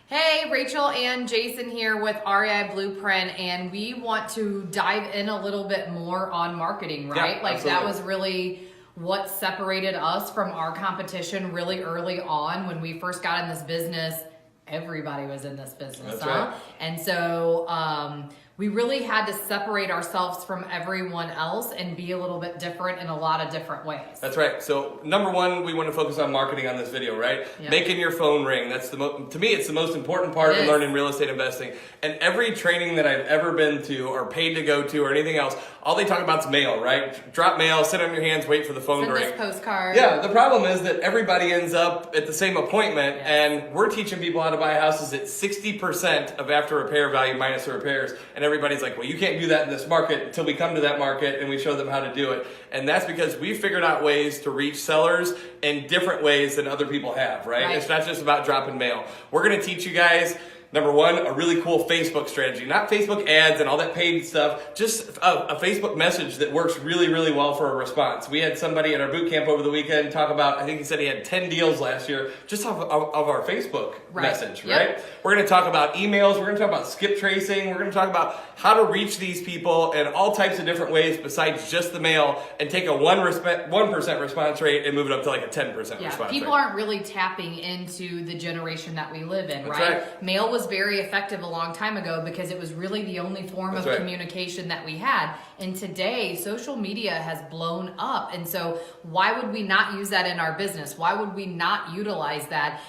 Hey, Rachel and Jason here with REI Blueprint, and we want to dive in a little bit more on marketing, right? Yeah, like absolutely. that was really what separated us from our competition really early on when we first got in this business. Everybody was in this business, That's right. And so we really had to separate ourselves from everyone else and be a little bit different in a lot of different ways. That's right. So number one, we want to focus on marketing on this video, right? Yep. Making your phone ring. That's to me, it's the most important part It of is. learning real estate investing. And every training that I've ever been to or paid to go to or anything else, all they talk about is mail, right? Drop mail, sit on your hands, wait for the phone Send to this ring. postcard. Yeah, the problem is that everybody ends up at the same appointment, Yes. and we're teaching people how to buy houses at 60% of after repair value minus the repairs, and everybody's like, well, you can't do that in this market until we come to that market and we show them how to do it. And that's because we figured out ways to reach sellers in different ways than other people have, right? It's not just about dropping mail. We're going to teach you guys, number one, a really cool Facebook strategy. Not Facebook ads and all that paid stuff, just a Facebook message that works really, really well for a response. We had somebody at our boot camp over the weekend talk about, I think he said he had 10 deals last year just of our Facebook message, right? Yep. We're going to talk about emails. We're going to talk about Skiptracing. We're going to talk about how to reach these people in all types of different ways besides just the mail, and take a 1% response rate and move it up to like a 10% response rate. People aren't really tapping into the generation that we live in, That's right? Mail was very effective a long time ago because it was really the only form of communication that we had. And today, social media has blown up. And so why would we not use that in our business? Why would we not utilize that?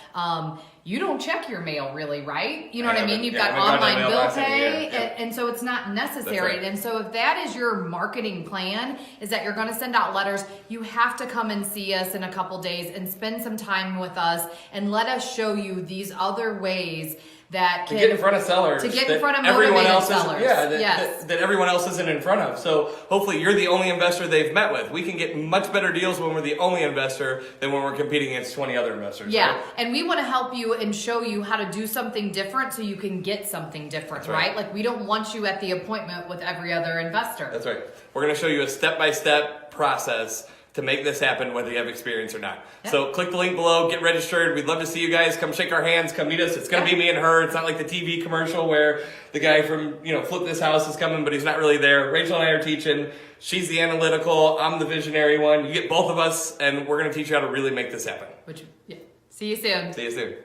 You don't check your mail really, right? You know what I mean? You've got online bill pay, and so it's not necessary. Right. And so if that is your marketing plan, is that you're going to send out letters, you have to come and see us in a couple days and spend some time with us and let us show you these other ways that can to get in front of sellers, to get in front of everyone motivated else sellers. that everyone else isn't in front of. So hopefully you're the only investor they've met with. We can get much better deals when we're the only investor than when we're competing against 20 other investors. Yeah, right? and we want to help you and show you how to do something different so you can get something different, right? Like we don't want you at the appointment with every other investor. That's right. We're going to show you a step-by-step process to make this happen, whether you have experience or not. Yep. So click the link below, get registered. We'd love to see you guys. Come shake our hands, come meet us. It's going to be me and her. It's not like the TV commercial where the guy from, Flip This House is coming, but he's not really there. Rachel and I are teaching. She's the analytical. I'm the visionary one. You get both of us, and we're going to teach you how to really make this happen. See you soon. See you soon.